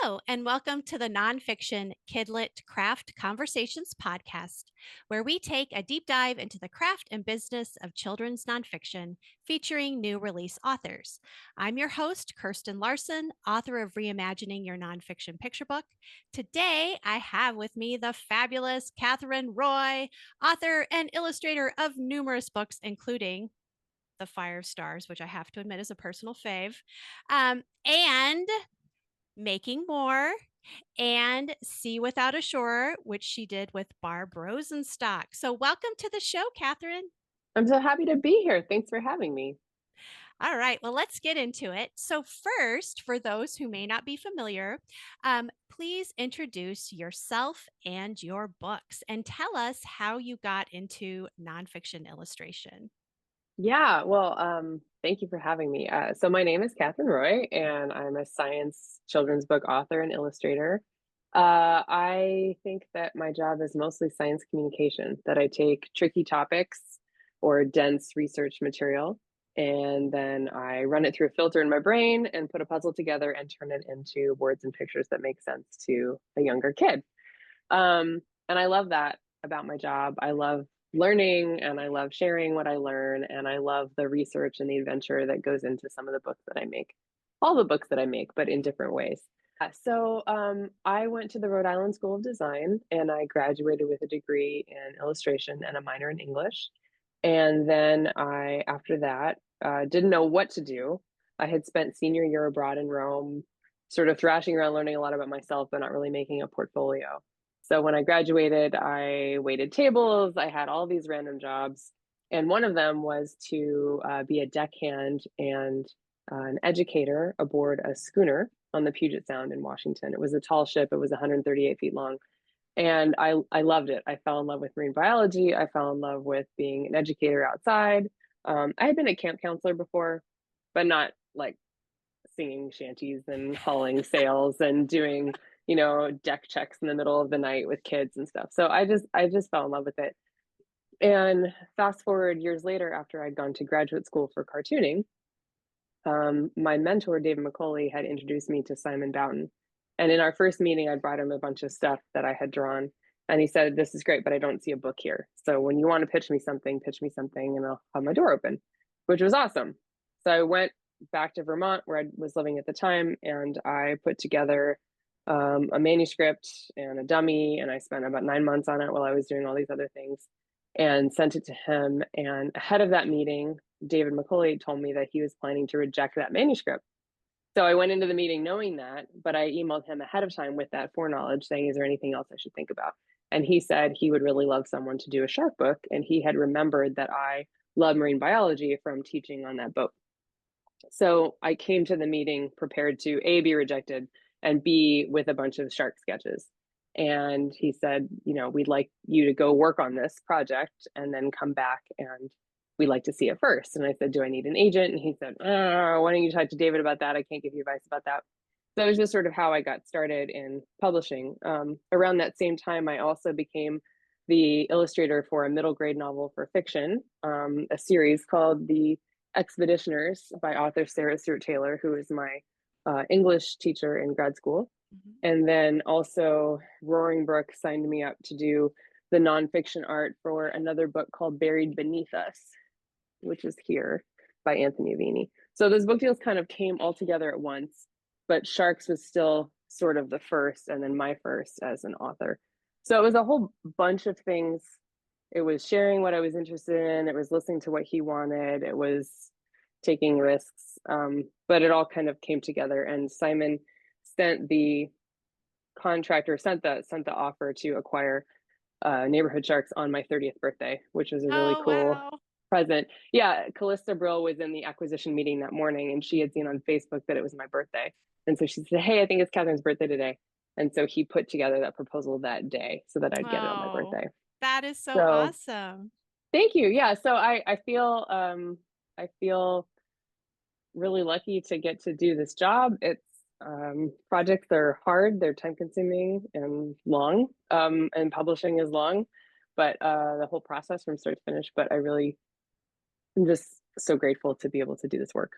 Hello, and welcome to the Nonfiction Kidlit Craft Conversations podcast, where we take a deep dive into the craft and business of children's nonfiction featuring new release authors. I'm your host, Kirsten Larson, author of Reimagining Your Nonfiction Picture Book. Today, I have with me the fabulous Katherine Roy, author and illustrator of numerous books, including The Fire of Stars, which I have to admit is a personal fave, and Making More, and See Without a Shore, which she did with Barb Rosenstock. So, welcome to the show, Katherine. I'm so happy to be here. Thanks for having me. All right, well, let's get into it. So, first, for those who may not be familiar, please introduce yourself and your books and tell us how you got into nonfiction illustration. Yeah, well, thank you for having me. So my name is Katherine Roy, and I'm a science children's book author and illustrator. I think that my job is mostly science communication, that I take tricky topics or dense research material, and then I run it through a filter in my brain and put a puzzle together and turn it into words and pictures that make sense to a younger kid. And I love that about my job. I love learning and I love sharing what I learn. And I love the research and the adventure that goes into some of the books that I make, all the books that I make, but in different ways. I went to the Rhode Island School of Design and I graduated with a degree in illustration and a minor in English. And then after that, didn't know what to do. I had spent senior year abroad in Rome, sort of thrashing around, learning a lot about myself, but not really making a portfolio. So when I graduated, I waited tables, I had all these random jobs. And one of them was to be a deckhand and an educator aboard a schooner on the Puget Sound in Washington. It was a tall ship, it was 138 feet long. And I loved it. I fell in love with marine biology. I fell in love with being an educator outside. I had been a camp counselor before, but not like singing shanties and hauling sails and doing, deck checks in the middle of the night with kids and stuff. So I just fell in love with it. And fast forward years later, after I'd gone to graduate school for cartooning, my mentor, David McCauley, had introduced me to Simon Boughton. And in our first meeting, I brought him a bunch of stuff that I had drawn. And he said, "This is great, but I don't see a book here. So when you want to pitch me something, and I'll have my door open," which was awesome. So I went back to Vermont where I was living at the time, and I put together a manuscript and a dummy, and I spent about 9 months on it while I was doing all these other things and sent it to him. And ahead of that meeting, David McCauley told me that he was planning to reject that manuscript. So I went into the meeting knowing that, but I emailed him ahead of time with that foreknowledge saying, "Is there anything else I should think about?" And he said he would really love someone to do a shark book. And he had remembered that I love marine biology from teaching on that boat. So I came to the meeting prepared to A, be rejected, and B, with a bunch of shark sketches. And he said, "We'd like you to go work on this project and then come back and we'd like to see it first." And I said, "Do I need an agent?" And he said, "Oh, why don't you talk to David about that? I can't give you advice about that." So that was just sort of how I got started in publishing. Around that same time, I also became the illustrator for a middle grade novel for fiction, a series called The Expeditioners by author Sarah Stewart Taylor, who is my English teacher in grad school. Mhm. And then also Roaring Brook signed me up to do the nonfiction art for another book called Buried Beneath Us, which is here by Anthony Avini. So those book deals kind of came all together at once, but Sharks was still sort of the first and then my first as an author. So it was a whole bunch of things. It was sharing what I was interested in. It was listening to what he wanted. It was taking risks. But it all kind of came together. And Simon sent the contractor, sent the offer to acquire Neighborhood Sharks on my 30th birthday, which was a really Oh, cool wow. present. Yeah, Callista Brill was in the acquisition meeting that morning and she had seen on Facebook that it was my birthday. And so she said, "Hey, I think it's Catherine's birthday today." And so he put together that proposal that day so that I'd get it on my Oh, birthday. that is so So awesome. thank you. Yeah. So I feel really lucky to get to do this job. It's projects are hard, they're time consuming and long, and publishing is long, but the whole process from start to finish. But I'm just so grateful to be able to do this work.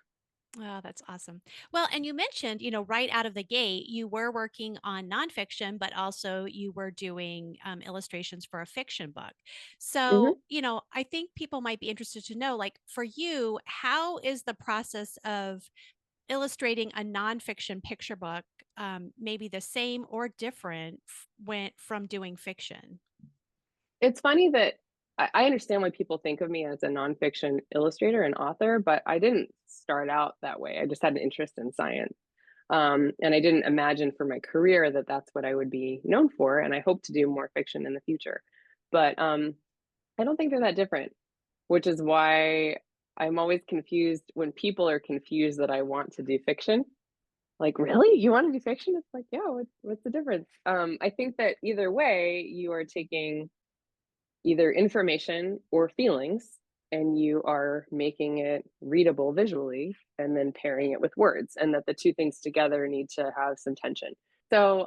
Oh, that's awesome. Well, and you mentioned, right out of the gate, you were working on nonfiction, but also you were doing illustrations for a fiction book. Mhm. So, I think people might be interested to know, like, for you, how is the process of illustrating a nonfiction picture book maybe the same or different when from doing fiction? It's funny that I understand why people think of me as a nonfiction illustrator and author, but I didn't start out that way. I just had an interest in science. And I didn't imagine for my career that that's what I would be known for. And I hope to do more fiction in the future. But I don't think they're that different, which is why I'm always confused when people are confused that I want to do fiction. Like, really? You want to do fiction? It's like, yeah, what's the difference? I think that either way, you are taking either information or feelings and you are making it readable visually and then pairing it with words, and that the two things together need to have some tension. So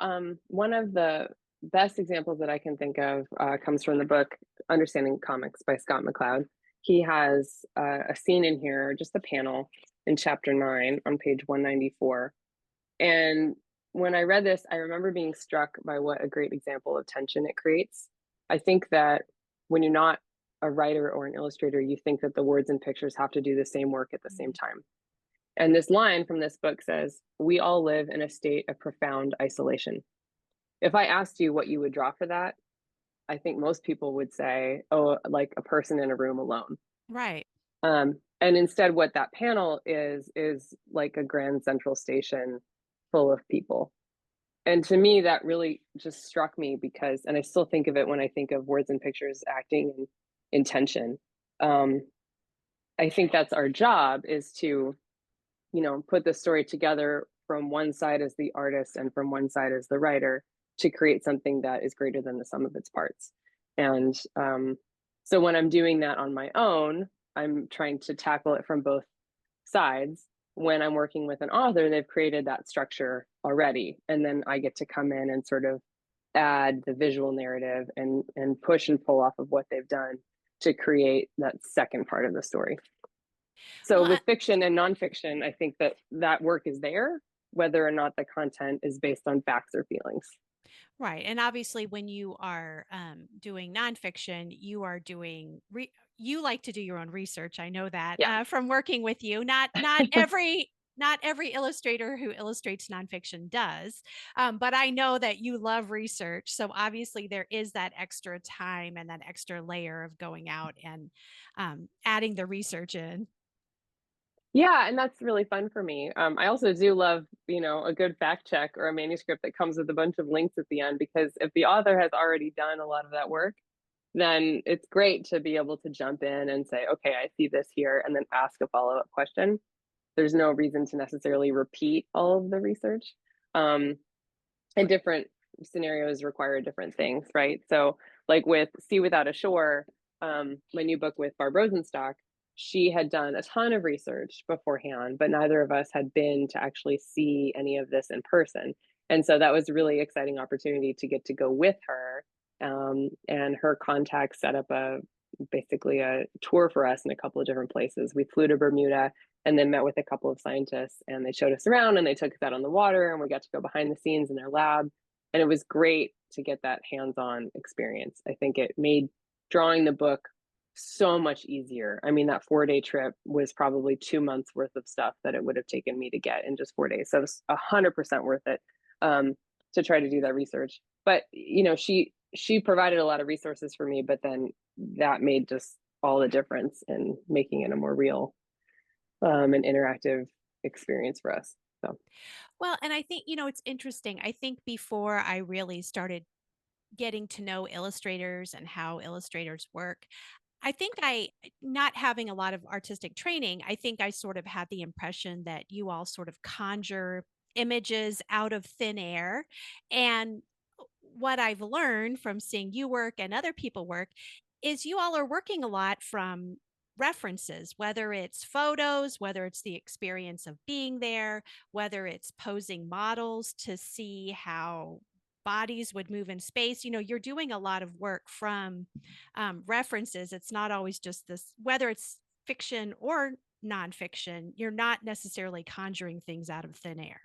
one of the best examples that I can think of comes from the book Understanding Comics by Scott McCloud. He has a scene in here, just a panel in chapter 9 on page 194. And when I read this, I remember being struck by what a great example of tension it creates. I think that when you're not a writer or an illustrator, you think that the words and pictures have to do the same work at the same Mhm. time. And this line from this book says, "We all live in a state of profound isolation." If I asked you what you would draw for that, I think most people would say, oh, like a person in a room alone. Right. And instead, what that panel is like a grand central station full of people. And to me, that really just struck me because, and I still think of it when I think of words and pictures, acting and intention. Um, I think that's our job, is to, put the story together from one side as the artist and from one side as the writer to create something that is greater than the sum of its parts. And so when I'm doing that on my own, I'm trying to tackle it from both sides. When I'm working with an author, they've created that structure already. And then I get to come in and sort of add the visual narrative and push and pull off of what they've done to create that second part of the story. So Well, with fiction and nonfiction, I think that that work is there, whether or not the content is based on facts or feelings. right. And obviously, when you are doing nonfiction, you like to do your own research. I know that Yeah. from working with you. Not every illustrator who illustrates nonfiction does, but I know that you love research. So obviously, there is that extra time and that extra layer of going out and adding the research in. Yeah, and that's really fun for me. I also do love, a good fact check or a manuscript that comes with a bunch of links at the end, because if the author has already done a lot of that work, then it's great to be able to jump in and say, okay, I see this here, and then ask a follow-up question. There's no reason to necessarily repeat all of the research. Um, and different scenarios require different things, right? So, like with Sea Without a Shore, my new book with Barb Rosenstock, she had done a ton of research beforehand, but neither of us had been to actually see any of this in person. And so that was a really exciting opportunity to get to go with her. And her contacts set up basically a tour for us in a couple of different places. We flew to Bermuda and then met with a couple of scientists, and they showed us around and they took us out on the water and we got to go behind the scenes in their lab. And it was great to get that hands-on experience. I think it made drawing the book so much easier. I mean, that 4-day trip was probably 2 months worth of stuff that it would have taken me to get in just 4 days. So it's 100% worth it, um, to try to do that research. But she provided a lot of resources for me, but then that made just all the difference in making it a more real, an interactive experience for us. So Well, and I think, it's interesting. I think before I really started getting to know illustrators and how illustrators work, I think not having a lot of artistic training, I think I sort of had the impression that you all sort of conjure images out of thin air. And what I've learned from seeing you work and other people work is you all are working a lot from references, whether it's photos, whether it's the experience of being there, whether it's posing models to see how bodies would move in space. You're doing a lot of work from references. It's not always just this, whether it's fiction or nonfiction, you're not necessarily conjuring things out of thin air.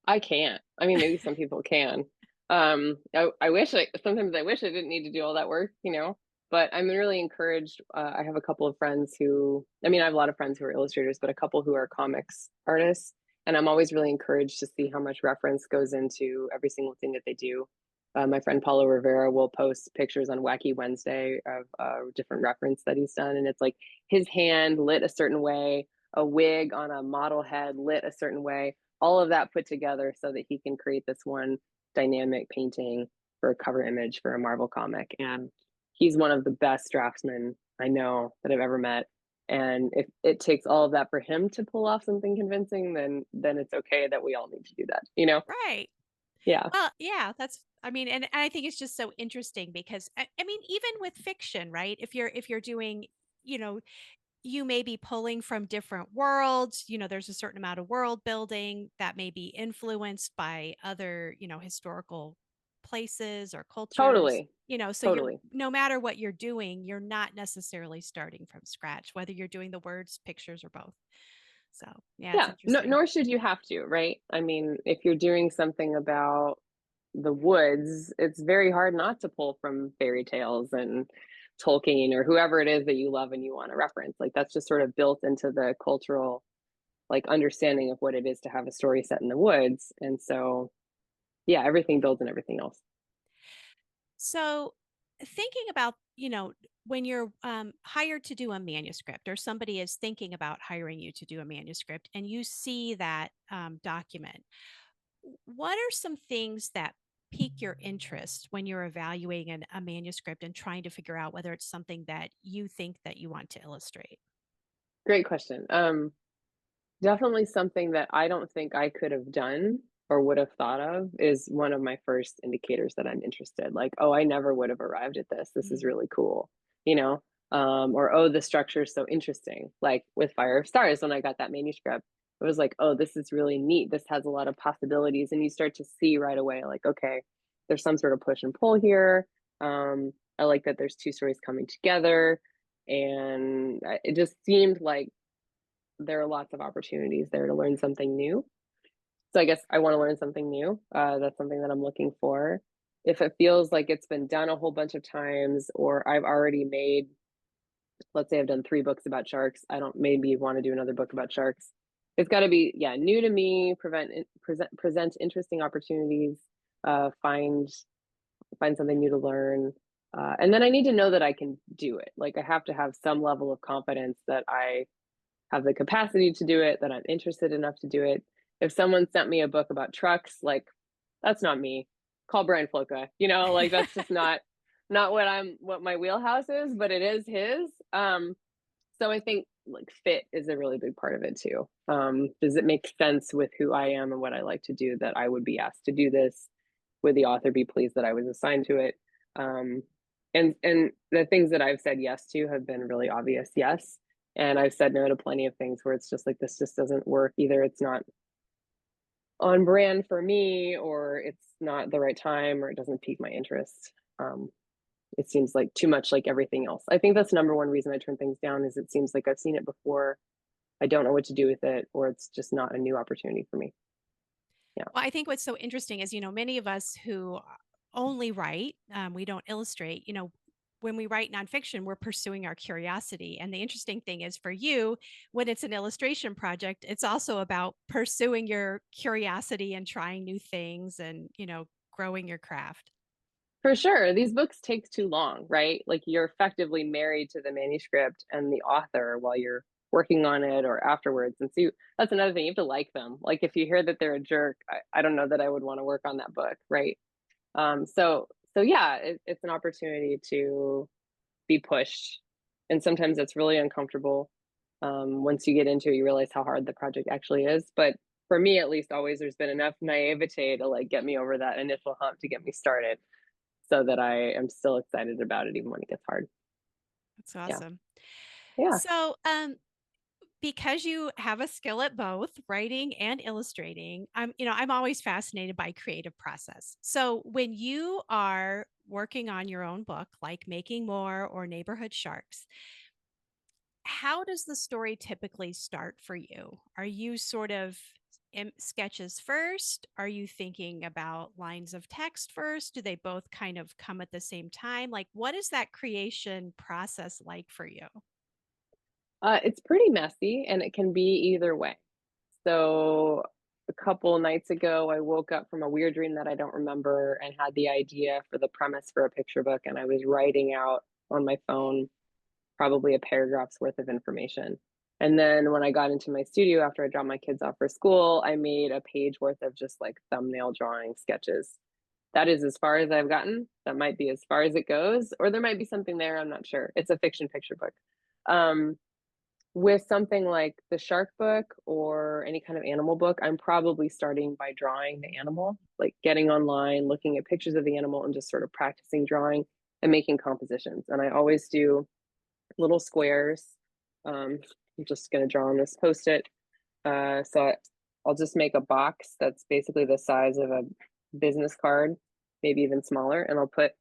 I can't. I mean, maybe some people can. I wish sometimes I wish I didn't need to do all that work, but I'm really encouraged. I have a couple of friends I mean, I have a lot of friends who are illustrators, but a couple who are comics artists. And I'm always really encouraged to see how much reference goes into every single thing that they do. My friend Paulo Rivera will post pictures on Wacky Wednesday of different reference that he's done. And it's like his hand lit a certain way, a wig on a model head lit a certain way, all of that put together so that he can create this one dynamic painting for a cover image for a Marvel comic. And he's one of the best draftsmen I know that I've ever met. And if it takes all of that for him to pull off something convincing, then it's okay that we all need to do that. Right. Yeah, Well, yeah, I mean, and I think it's just so interesting because I mean, even with fiction, right? If you're doing, you know, you may be pulling from different worlds. There's a certain amount of world building that may be influenced by other, historical places or cultures. totally. So you're Totally. no matter what you're doing, you're not necessarily starting from scratch, whether you're doing the words, pictures, or both. So yeah, it's Yeah, no, interesting. nor should you have to, right? I mean, if you're doing something about the woods, it's very hard not to pull from fairy tales and Tolkien or whoever it is that you love and you want to reference. Like that's just sort of built into the cultural like understanding of what it is to have a story set in the woods. And so, yeah, everything builds in everything else. So, thinking about, when you're hired to do a manuscript or somebody is thinking about hiring you to do a manuscript and you see that document, what are some things that pique your interest when you're evaluating a manuscript and trying to figure out whether it's something that you think that you want to illustrate? Great question. Definitely something that I don't think I could have done or would have thought of is one of my first indicators that I'm interested. Like, oh, I never would have arrived at this. This is Mm. really cool, you know? Or, oh, the structure is so interesting. Like with Fire of Stars, when I got that manuscript, it was like, oh, this is really neat. This has a lot of possibilities. And you start to see right away, like, okay, there's some sort of push and pull here. I like that there's two stories coming together. And it just seemed like there are lots of opportunities there to learn something new. So I guess I want to learn something new. That's something that I'm looking for. If it feels like it's been done a whole bunch of times, or I've already made, let's say I've done 3 books about sharks, I don't maybe want to do another book about sharks. It's got to be, yeah, new to me, present interesting opportunities, find something new to learn. And then I need to know that I can do it. Like I have to have some level of confidence that I have the capacity to do it, that I'm interested enough to do it. If someone sent me a book about trucks, like that's not me. Call Brian Floca. Like that's just not what my wheelhouse is, but it is his. So I think like fit is a really big part of it too. Does it make sense with who I am and what I like to do that I would be asked to do this? Would the author be pleased that I was assigned to it? Um, and the things that I've said yes to have been really obvious yes. And I've said no to plenty of things where it's just like this just doesn't work. Either it's not on brand for me, or it's not the right time, or it doesn't pique my interest. It seems like too much like everything else. I think that's the number one reason I turn things down is it seems like I've seen it before. I don't know what to do with it, or it's just not a new opportunity for me. Yeah, Well, I think what's so interesting is, many of us who only write, we don't illustrate, when we write nonfiction, we're pursuing our curiosity. And the interesting thing is for you, when it's an illustration project, it's also about pursuing your curiosity and trying new things and, growing your craft. for sure. These books take too long, right? Like you're effectively married to the manuscript and the author while you're working on it or afterwards. And so that's another thing. You have to like them. Like if you hear that they're a jerk, I don't know that I would want to work on that book, right? So yeah, it's an opportunity to be pushed, and sometimes it's really uncomfortable. Once you get into it, you realize how hard the project actually is. But for me, at least, always there's been enough naivete to like get me over that initial hump to get me started, so that I am still excited about it even when it gets hard. That's Yeah, awesome. yeah. So, because you have a skill at both writing and illustrating, I'm always fascinated by creative process. So when you are working on your own book, like Making More or Neighborhood Sharks, how does the story typically start for you? Are you sort of sketches first? Are you thinking about lines of text first? Do they both kind of come at the same time? Like, what is that creation process like for you? It's pretty messy and it can be either way. So a couple nights ago, I woke up from a weird dream that I don't remember and had the idea for the premise for a picture book, and I was writing out on my phone probably a paragraph's worth of information. And then when I got into my studio after I dropped my kids off for school, I made a page worth of just like thumbnail drawing sketches. That is as far as I've gotten. That might be as far as it goes, or there might be something there. I'm not sure. It's a fiction picture book. Um, with something like the shark book or any kind of animal book, I'm probably starting by drawing the animal, like getting online, looking at pictures of the animal and just sort of practicing drawing and making compositions. And I always do little squares. I'm just going to draw on this post-it. I'll just make a box that's basically the size of a business card, maybe even smaller, and I'll put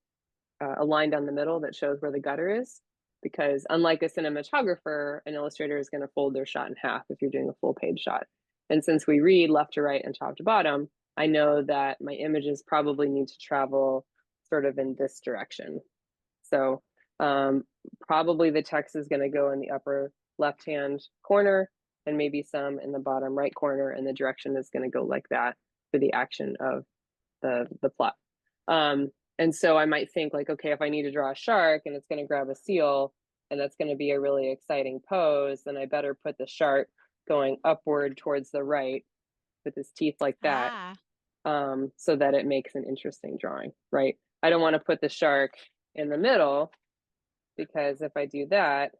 a line down the middle that shows where the gutter is. Because unlike a cinematographer, an illustrator is going to fold their shot in half if you're doing a full page shot. And since we read left to right and top to bottom, I know that my images probably need to travel sort of in this direction. So probably the text is going to go in the upper left-hand corner and maybe some in the bottom right corner, and the direction is going to go like that for the action of the plot. And so I might think like, okay, if I need to draw a shark and it's going to grab a seal and that's going to be a really exciting pose, then I better put the shark going upward towards the right with his teeth like that, Ah, so that it makes an interesting drawing, right? I don't want to put the shark in the middle, because if I do that,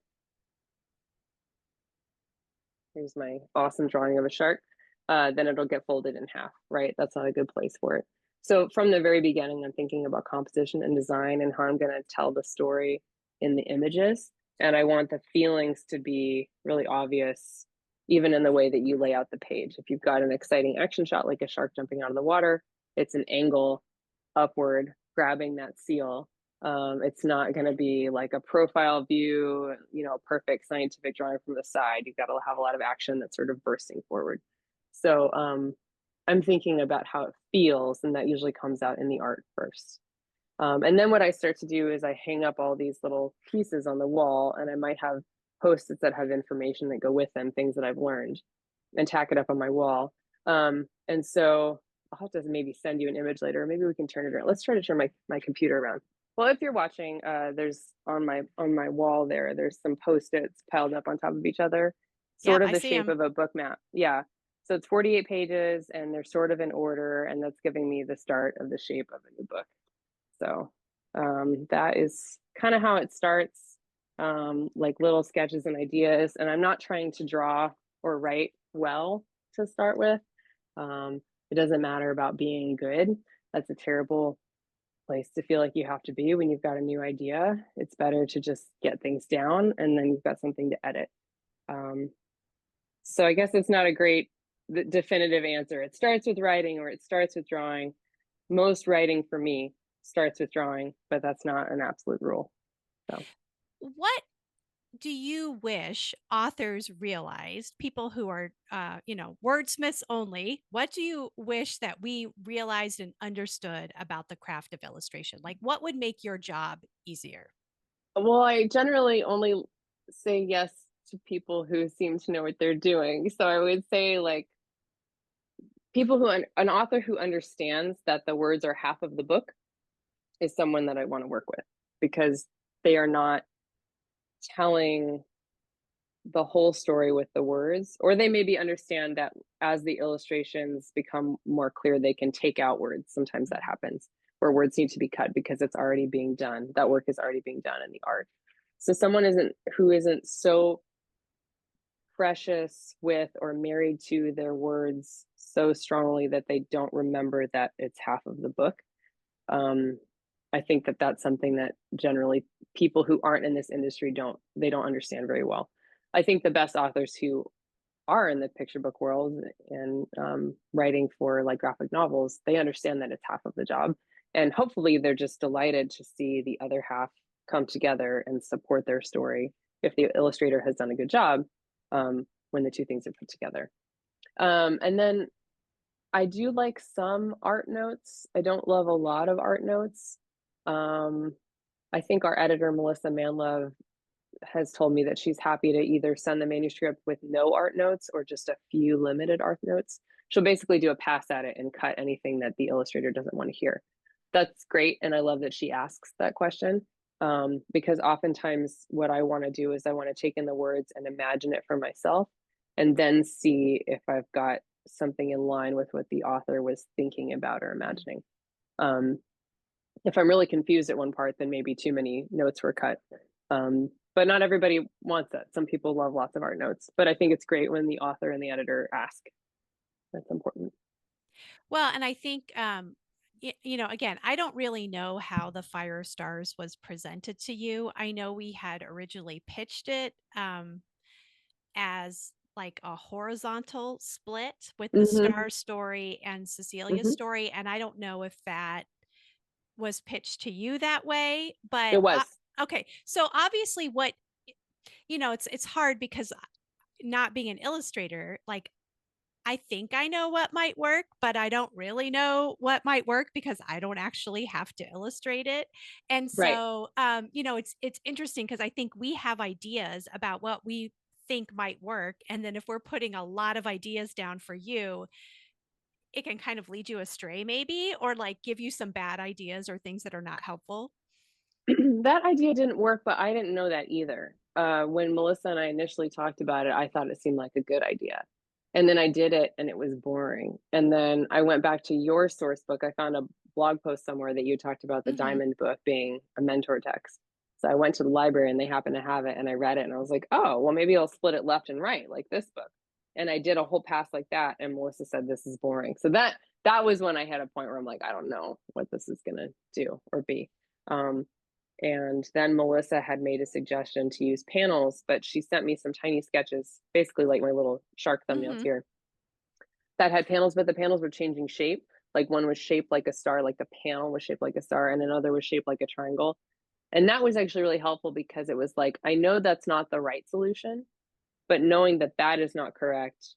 here's my awesome drawing of a shark, then it'll get folded in half, right? That's not a good place for it. So from the very beginning, I'm thinking about composition and design and how I'm going to tell the story in the images. And I want the feelings to be really obvious, even in the way that you lay out the page. If you've got an exciting action shot, like a shark jumping out of the water, it's an angle upward, grabbing that seal. It's not going to be like a profile view, perfect scientific drawing from the side. You've got to have a lot of action that's sort of bursting forward. So I'm thinking about how it feels, and that usually comes out in the art first. And then what I start to do is I hang up all these little pieces on the wall, and I might have post-its that have information that go with them, things that I've learned, and tack it up on my wall. And so I'll have to maybe send you an image later, or maybe we can turn it around. Let's try to turn my computer around. Well, if you're watching, there's on my wall there's some post-its piled up on top of each other, yep, sort of I the see shape them. of a book map. Yeah. So it's 48 pages and they're sort of in order, and that's giving me the start of the shape of a new book. So that is kind of how it starts, like little sketches and ideas. And I'm not trying to draw or write well to start with. It doesn't matter about being good. That's a terrible place to feel like you have to be when you've got a new idea. It's better to just get things down and then you've got something to edit. Um, so I guess it's not a great definitive answer. It starts with writing or it starts with drawing. Most writing for me starts with drawing, but that's not an absolute rule. So What do you wish authors realized, people who are, wordsmiths only? What do you wish that we realized and understood about the craft of illustration? Like, what would make your job easier? well, I generally only say yes to people who seem to know what they're doing. So I would say like people who an author who understands that the words are half of the book is someone that I want to work with, because they are not telling the whole story with the words, or they maybe understand that as the illustrations become more clear, they can take out words. Sometimes that happens where words need to be cut because it's already being done. That work is already being done in the art. So someone who isn't so precious with or married to their words so strongly that they don't remember that it's half of the book. Um, I think that that's something that generally people who aren't in this industry don't understand very well. I think the best authors who are in the picture book world and writing for like graphic novels, they understand that it's half of the job, and hopefully they're just delighted to see the other half come together and support their story if the illustrator has done a good job when the two things are put together. And then I do like some art notes. I don't love a lot of art notes. Um, I think our editor, Melissa Manlove, has told me that she's happy to either send the manuscript with no art notes or just a few limited art notes. She'll basically do a pass at it and cut anything that the illustrator doesn't want to hear. That's great. And I love that she asks that question because oftentimes what I want to do is I want to take in the words and imagine it for myself and then see if I've got something in line with what the author was thinking about or imagining. Um, if I'm really confused at one part, then maybe too many notes were cut. But not everybody wants that. Some people love lots of art notes, but I think it's great when the author and the editor ask. That's important. Well, and I think, again, I don't really know how the Fire Stars was presented to you. I know we had originally pitched it as like a horizontal split with the Mm-hmm. Star story and Cecilia's Mm-hmm. story. And I don't know if that was pitched to you that way, but It was. okay. So obviously, what it's hard because not being an illustrator, like I think I know what might work, but I don't really know what might work because I don't actually have to illustrate it. And Right. so, it's interesting because I think we have ideas about what we think might work, and then if we're putting a lot of ideas down for you, it can kind of lead you astray, maybe, or like give you some bad ideas or things that are not helpful. That idea didn't work, but I didn't know that either. When Melissa and I initially talked about it, I thought it seemed like a good idea. And then I did it and it was boring. And then I went back to your source book. I found a blog post somewhere that you talked about the Hmm. Diamond book being a mentor text. So I went to the library and they happened to have it and I read it and I was like, oh, well, maybe I'll split it left and right like this book. And I did a whole pass like that. And Melissa said, this is boring. So that was when I had a point where I'm like, I don't know what this is going to do or be. Um, and then Melissa had made a suggestion to use panels, but she sent me some tiny sketches, basically like my little shark thumbnails Hmm. here, that had panels, but the panels were changing shape. Like one was shaped like a star, like the panel was shaped like a star, and another was shaped like a triangle. And that was actually really helpful because it was like, I know that's not the right solution, but knowing that that is not correct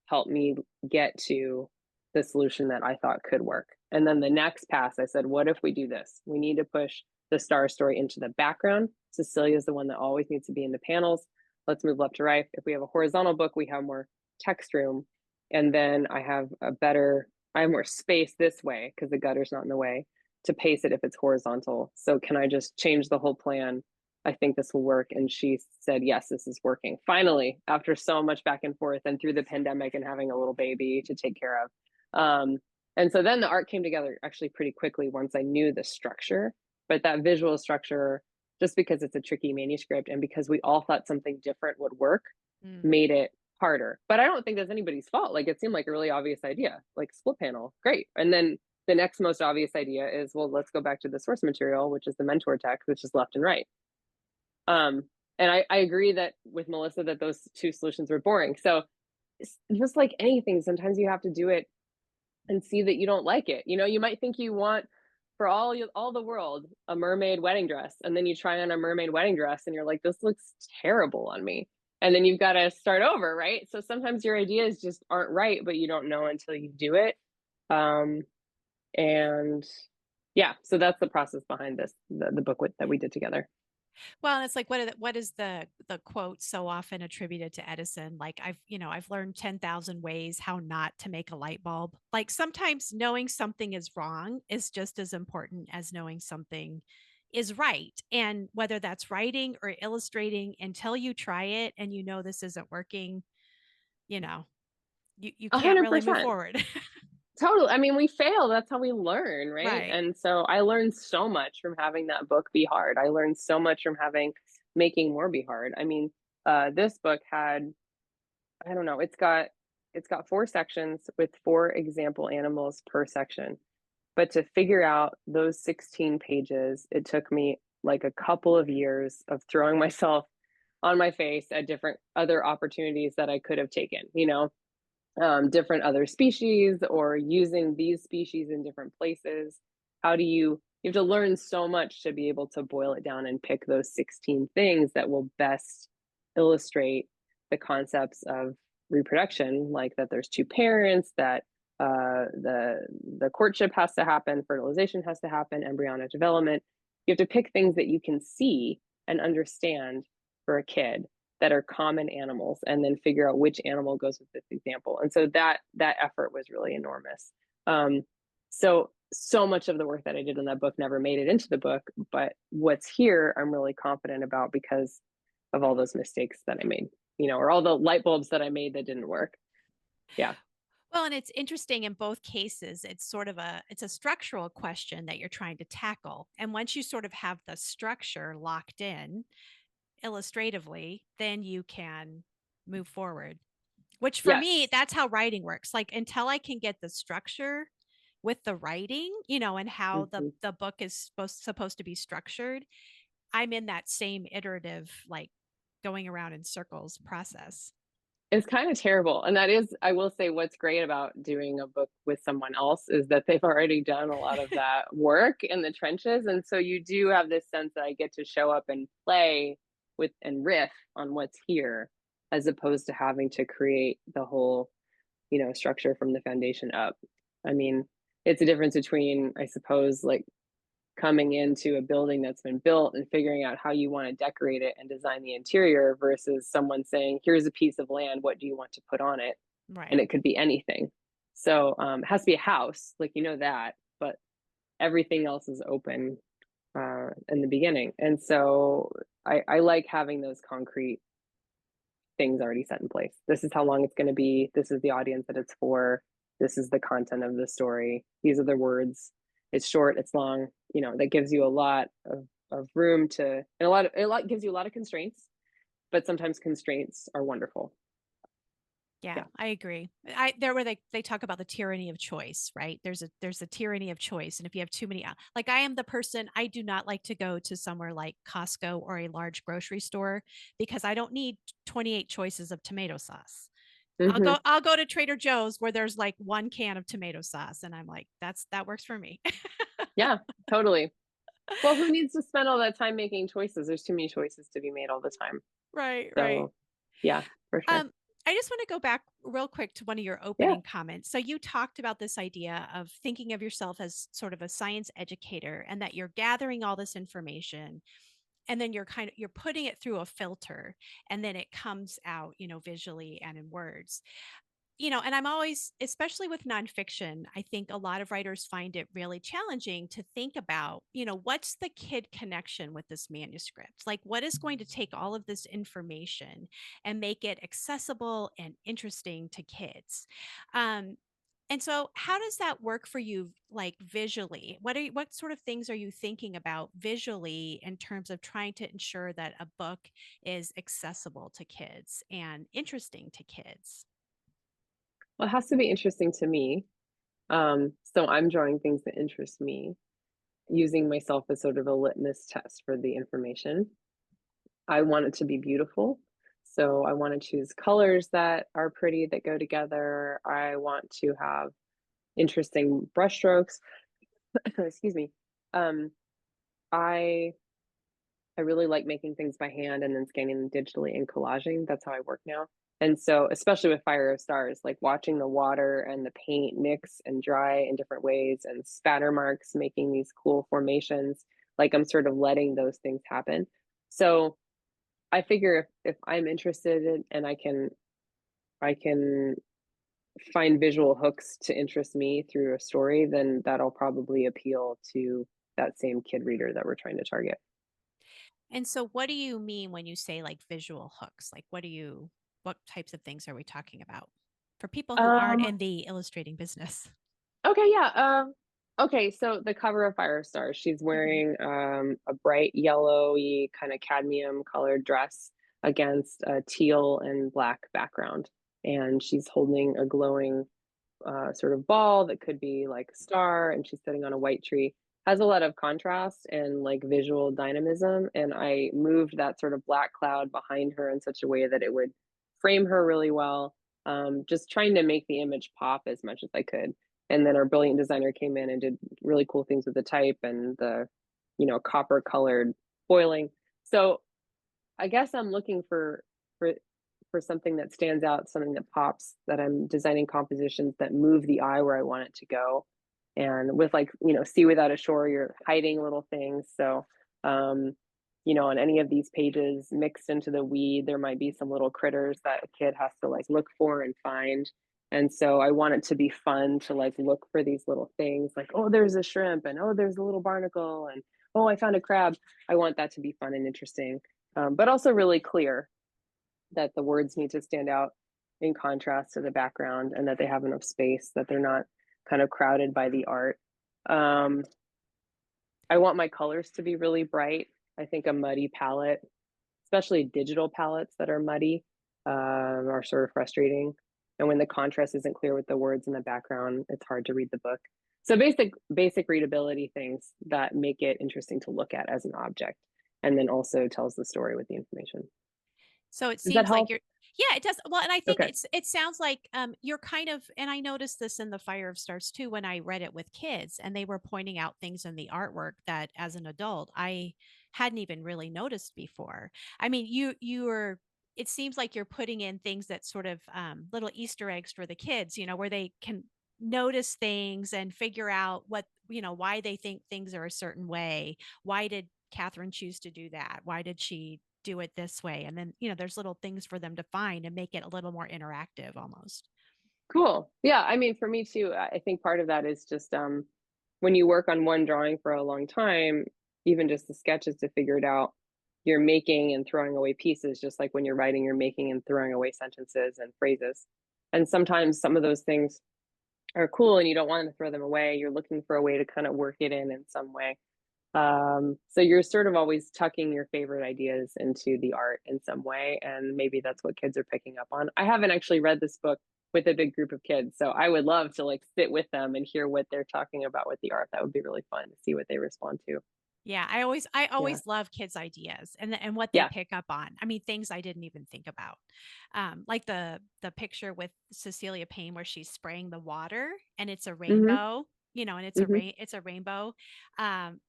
helped me get to the solution that I thought could work. And then the next pass, I said, what if we do this? We need to push the star story into the background. Cecilia is the one that always needs to be in the panels. Let's move left to right. If we have a horizontal book, we have more text room. And then I have more space this way because the gutter's not in the way to pace it if it's horizontal. So can I just change the whole plan? I think this will work. And she said, yes, this is working. Finally, after so much back and forth and through the pandemic and having a little baby to take care of. And so then the art came together actually pretty quickly once I knew the structure, but that visual structure, just because it's a tricky manuscript and because we all thought something different would work, Mm. made it harder. But I don't think that's anybody's fault. Like it seemed like a really obvious idea, like split panel, great. And then the next most obvious idea is, well, let's go back to the source material, which is the mentor text, which is left and right. Um, and I agree that with Melissa that those two solutions were boring. So just like anything, sometimes you have to do it and see that you don't like it. You know, you might think you want for all the world a mermaid wedding dress, and then you try on a mermaid wedding dress, and you're like, this looks terrible on me. And then you've got to start over, right? So sometimes your ideas just aren't right, but you don't know until you do it. Um, and yeah, so that's the process behind the book that we did together. Well, and it's like what is the quote so often attributed to Edison? Like I've learned 10,000 ways how not to make a light bulb. Like sometimes knowing something is wrong is just as important as knowing something is right. And whether that's writing or illustrating, until you try it and you know this isn't working, you know, you A can't hundred really move percent. forward. Totally. I mean, we fail. That's how we learn, right? Right. And so I learned so much from having that book be hard. I learned so much from having making more be hard. I mean, this book had, I don't know, it's got four sections with four example animals per section. But to figure out those 16 pages, it took me like a couple of years of throwing myself on my face at different other opportunities that I could have taken, different other species or using these species in different places. How do you you have to learn so much to be able to boil it down and pick those 16 things that will best illustrate the concepts of reproduction, like that there's two parents, that the courtship has to happen, fertilization has to happen, embryonic development. You have to pick things that you can see and understand for a kid that are common animals, and then figure out which animal goes with this example. And so that effort was really enormous. So much of the work that I did in that book never made it into the book, but what's here I'm really confident about because of all those mistakes that I made, or all the light bulbs that I made that didn't work. Yeah. Well, and it's interesting in both cases, it's a structural question that you're trying to tackle. And once you sort of have the structure locked in illustratively, then you can move forward. Which for me, Yes. that's how writing works. Like until I can get the structure with the writing, and how the Mhm. the book is supposed to be structured, I'm in that same iterative, like going around in circles process. It's kind of terrible. And that is, I will say, what's great about doing a book with someone else is that they've already done a lot of that work in the trenches. And so you do have this sense that I get to show up and play with and riff on what's here, as opposed to having to create the whole, structure from the foundation up. I mean, it's a difference between, I suppose, like coming into a building that's been built and figuring out how you want to decorate it and design the interior versus someone saying, here's a piece of land, what do you want to put on it? And Right. it could be anything. So it has to be a house, like that, but everything else is open in the beginning. And so I like having those concrete things already set in place. This is how long it's going to be. This is the audience that it's for. This is the content of the story. These are the words. It's short, it's long. That gives you a lot of room to, and a lot gives you a lot of constraints, but sometimes constraints are wonderful. Yeah, Yeah. I agree. I there where they talk about the tyranny of choice, right? There's a tyranny of choice, and if you have too many, like I am the person, I do not like to go to somewhere like Costco or a large grocery store because I don't need 28 choices of tomato sauce. Hmm. I'll go to Trader Joe's where there's like one can of tomato sauce, and I'm like, that works for me. Yeah, totally. Well, who needs to spend all that time making choices? There's too many choices to be made all the time. Right, right. So, yeah, for sure. Um, I just want to go back real quick to one of your Yeah. opening comments. So you talked about this idea of thinking of yourself as sort of a science educator and that you're gathering all this information and then you're putting it through a filter and then it comes out, visually and in words. And I'm always, especially with nonfiction, I think a lot of writers find it really challenging to think about, what's the kid connection with this manuscript? Like, what is going to take all of this information and make it accessible and interesting to kids? Um, and so, how does that work for you, like visually? What sort of things are you thinking about visually in terms of trying to ensure that a book is accessible to kids and interesting to kids? Well, it has to be interesting to me. So I'm drawing things that interest me, using myself as sort of a litmus test for the information. I want it to be beautiful. So I want to choose colors that are pretty that go together. I want to have interesting brushstrokes. Excuse me. Um, I I really like making things by hand and then scanning them digitally and collaging. That's how I work now. And so, especially with Fire of Stars, like watching the water and the paint mix and dry in different ways and spatter marks making these cool formations, like I'm sort of letting those things happen. So I figure if I'm interested in, and I can find visual hooks to interest me through a story, then that'll probably appeal to that same kid reader that we're trying to target. And so what do you mean when you say like visual hooks? Like what types of things are we talking about for people who aren't Um, in the illustrating business? okay, yeah. Okay, so the cover of Firestar, she's Mhm. wearing a bright yellowy kind of cadmium colored dress against a teal and black background. And she's holding a glowing sort of ball that could be like a star, and she's sitting on a white tree. Has a lot of contrast and like visual dynamism. And I moved that sort of black cloud behind her in such a way that it would frame her really well. Just trying to make the image pop as much as I could. And then our brilliant designer came in and did really cool things with the type and the, copper colored foiling. So I guess I'm looking for for something that stands out, something that pops, that I'm designing compositions that move the eye where I want it to go. And with like, see without a shore, you're hiding little things. So on any of these pages mixed into the weed, there might be some little critters that a kid has to like look for and find. And so I want it to be fun to like look for these little things like, oh, there's a shrimp, and oh, there's a little barnacle, and oh, I found a crab. I want that to be fun and interesting, but also really clear, that the words need to stand out in contrast to the background, and that they have enough space, that they're not kind of crowded by the art. Um, I want my colors to be really bright. I think a muddy palette, especially digital palettes that are muddy, are sort of frustrating. And when the contrast isn't clear with the words in the background, it's hard to read the book. So basic readability things that make it interesting to look at as an object, and then also tells the story with the information. So it Does that seems like help? you're, yeah, it does. Well, and I think Okay. it sounds like you're kind of, and I noticed this in The Fire of Stars too when I read it with kids, and they were pointing out things in the artwork that as an adult I hadn't even really noticed before. I mean, you are, it seems like you're putting in things that sort of little Easter eggs for the kids, where they can notice things and figure out what, why they think things are a certain way. Why did Catherine choose to do that? Why did she do it this way? And then, there's little things for them to find and make it a little more interactive almost. Cool. Yeah, I mean, for me too, I think part of that is just when you work on one drawing for a long time, even just the sketches to figure it out, you're making and throwing away pieces, just like when you're writing, you're making and throwing away sentences and phrases. And sometimes some of those things are cool and you don't want to throw them away. You're looking for a way to kind of work it in some way. So you're sort of always tucking your favorite ideas into the art in some way, and maybe that's what kids are picking up on. I haven't actually read this book with a big group of kids, so I would love to like sit with them and hear what they're talking about with the art. That would be really fun to see what they respond to. Yeah, I Yeah. always love kids' ideas and what they Yeah. pick up on. I mean, things I didn't even think about, like the picture with Cecilia Payne where she's spraying the water and it's a Mm-hmm. rainbow, and Mm-hmm. it's a rainbow. Um,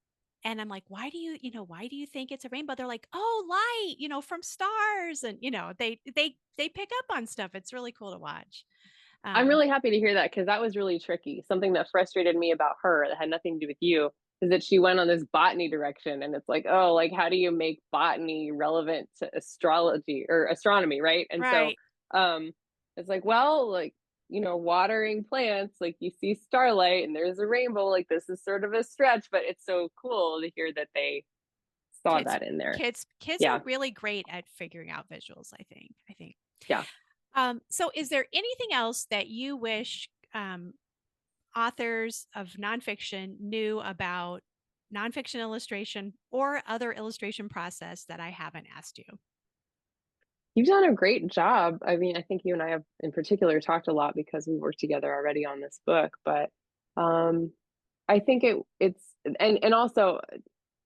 and I'm like, why do you think it's a rainbow? They're like, oh, light, from stars, and they pick up on stuff. It's really cool to watch. I'm Um, really happy to hear that, because that was really tricky. Something that frustrated me about her that had nothing to do with you is that she went on this botany direction, and it's like, oh, like how do you make botany relevant to astrology or astronomy, right? And so right. um it's like, well, like, watering plants, like you see starlight and there's a rainbow, like this is sort of a stretch, but it's so cool to hear that they saw Kids, that in there. kids are Yeah. really great at figuring out visuals, I think. Yeah. So, is there anything else that you wish authors of nonfiction knew about nonfiction illustration or other illustration process that I haven't asked you? You've done a great job. I mean, I think you and I have in particular talked a lot because we worked together already on this book, but um I think it's, and also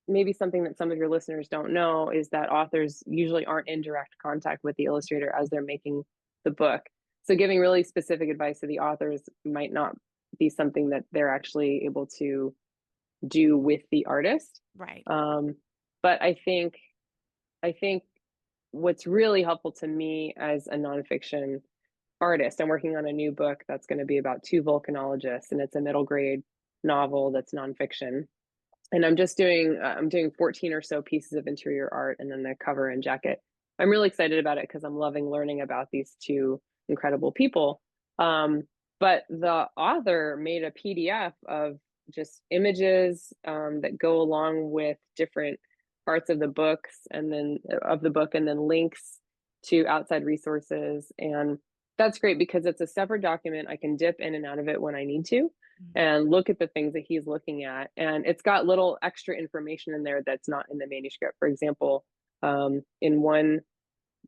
maybe something that some of your listeners don't know is that authors usually aren't in direct contact with the illustrator as they're making the book. So giving really specific advice to the authors might not be something that they're actually able to do with the artist. Right. Um, but I think what's really helpful to me as a nonfiction artist, I'm working on a new book that's going to be about two volcanologists, and it's a middle grade novel that's nonfiction. And I'm doing 14 or so pieces of interior art, and then the cover and jacket. I'm really excited about it because I'm loving learning about these two incredible people. Um, but the author made a PDF of just images that go along with different parts of the books, and then links to outside resources. And that's great because it's a separate document. I can dip in and out of it when I need to Mm. and look at the things that he's looking at. And it's got little extra information in there that's not in the manuscript. For example, in one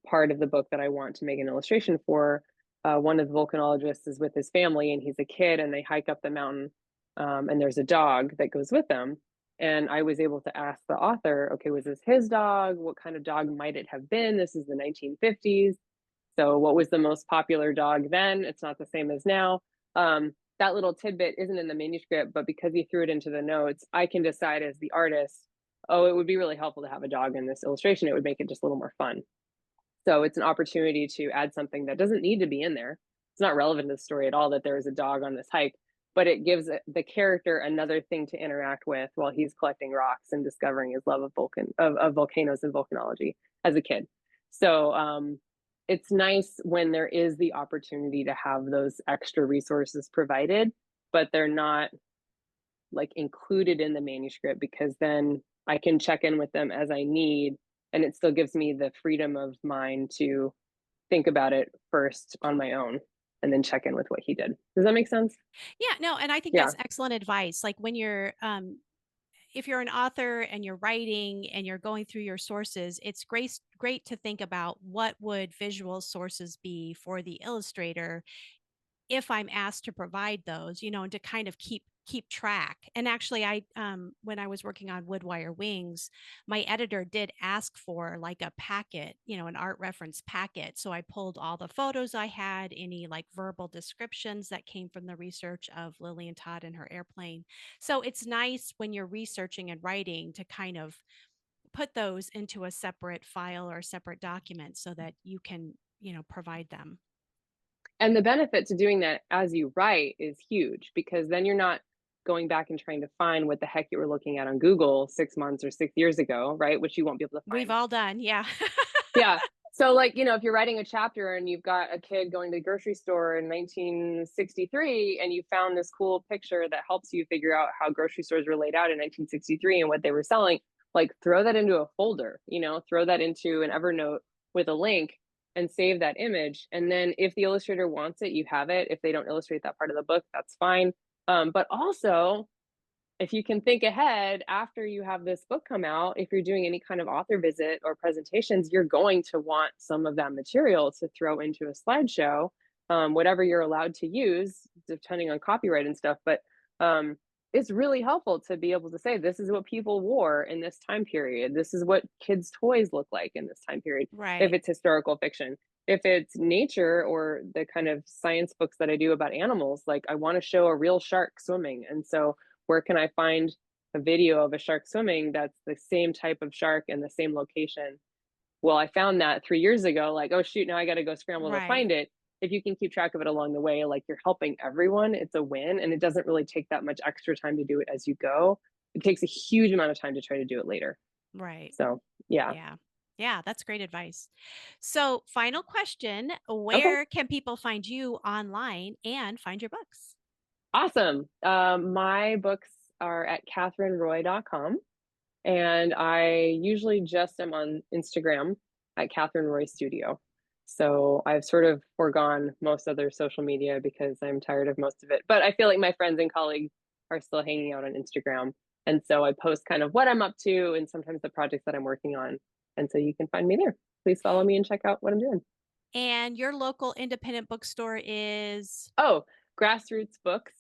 part of the book that I want to make an illustration for, one of the volcanologists is with his family and he's a kid and they hike up the mountain, and there's a dog that goes with them. And I was able to ask the author, okay, was this his dog? What kind of dog might it have been? This is the 1950s. So what was the most popular dog then? It's not the same as now. that little tidbit isn't in the manuscript, but because he threw it into the notes, I can decide as the artist, oh, it would be really helpful to have a dog in this illustration. It would make it just a little more fun. So it's an opportunity to add something that doesn't need to be in there. It's not relevant to the story at all that there is a dog on this hike, but it gives the character another thing to interact with while he's collecting rocks and discovering his love of volcanoes and volcanology as a kid. So it's nice when there is the opportunity to have those extra resources provided, but they're not like included in the manuscript, because then I can check in with them as I need, and it still gives me the freedom of mind to think about it first on my own and then check in with what he did. Does that make sense? Yeah, no, and I think Yeah. that's excellent advice. Like when you're if you're an author and you're writing and you're going through your sources, it's great to think about what would visual sources be for the illustrator if I'm asked to provide those, and to kind of keep track. And actually, I when I was working on Woodwire Wings, my editor did ask for like a packet, an art reference packet. So I pulled all the photos I had, any like verbal descriptions that came from the research of Lillian Todd and her airplane. So it's nice when you're researching and writing to kind of put those into a separate file or a separate document so that you can, provide them. And the benefit to doing that as you write is huge, because then you're not going back and trying to find what the heck you were looking at on Google 6 months or 6 years ago, right? Which you won't be able to We've find. all done, yeah. Yeah. So, like, if you're writing a chapter and you've got a kid going to the grocery store in 1963 and you found this cool picture that helps you figure out how grocery stores were laid out in 1963 and what they were selling, like, throw that into a folder, throw that into an Evernote with a link and save that image. And then if the illustrator wants it, you have it. If they don't illustrate that part of the book, that's fine. But also, if you can think ahead after you have this book come out, if you're doing any kind of author visit or presentations, you're going to want some of that material to throw into a slideshow, whatever you're allowed to use, depending on copyright and stuff. But it's really helpful to be able to say, this is what people wore in this time period. This is what kids' toys look like in this time period, if Right. it's historical fiction. If it's nature or the kind of science books that I do about animals, like I want to show a real shark swimming. And so where can I find a video of a shark swimming that's the same type of shark in the same location? Well, I found that 3 years ago, like, oh shoot, now I got to go scramble to Right. find it. If you can keep track of it along the way, like you're helping everyone, it's a win. And it doesn't really take that much extra time to do it as you go. It takes a huge amount of time to try to do it later. Right. So, yeah. Yeah. Yeah, that's great advice. So, final question, Okay. where can people find you online and find your books? Awesome. My books are at katherineroy.com. And I usually just am on Instagram at Katherine Roy Studio. So I've sort of foregone most other social media because I'm tired of most of it. But I feel like my friends and colleagues are still hanging out on Instagram. And so I post kind of what I'm up to and sometimes the projects that I'm working on. And so you can find me there. Please follow me and check out what I'm doing. And your local independent bookstore is Oh, Grassroots Books,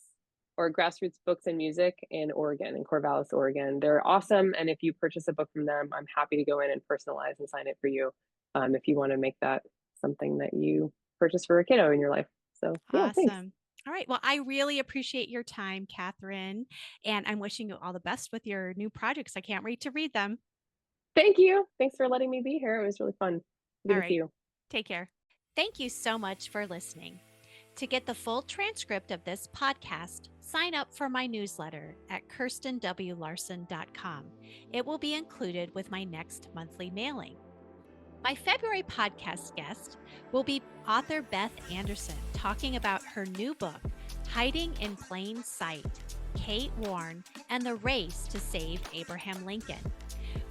or Grassroots Books and Music in Oregon, in Corvallis, Oregon. They're awesome. And if you purchase a book from them, I'm happy to go in and personalize and sign it for you, if you want to make that something that you purchase for a kiddo in your life. So, yeah, thanks. awesome. All right. Well, I really appreciate your time, Catherine, and I'm wishing you all the best with your new projects. I can't wait to read them. Thank you. Thanks for letting me be here. It was really fun. Good All to see right. you. Take care. Thank you so much for listening. To get the full transcript of this podcast, sign up for my newsletter at kirstenwlarson.com. It will be included with my next monthly mailing. My February podcast guest will be author Beth Anderson talking about her new book, Hiding in Plain Sight, Kate Warren and the Race to Save Abraham Lincoln.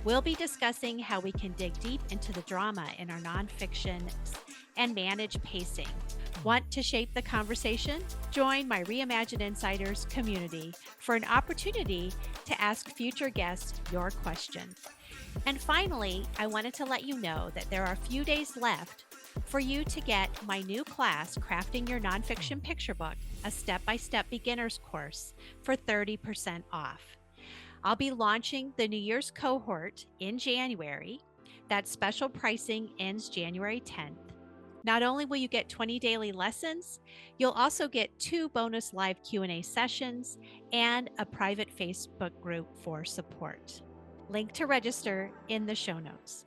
We'll be discussing how we can dig deep into the drama in our nonfiction and manage pacing. Want to shape the conversation? Join my Reimagine Insiders community for an opportunity to ask future guests your questions. And finally, I wanted to let you know that there are a few days left for you to get my new class, Crafting Your Nonfiction Picture Book, a step-by-step beginner's course for 30% off. I'll be launching the New Year's cohort in January. That special pricing ends January 10th. Not only will you get 20 daily lessons, you'll also get 2 bonus live Q&A sessions and a private Facebook group for support. Link to register in the show notes.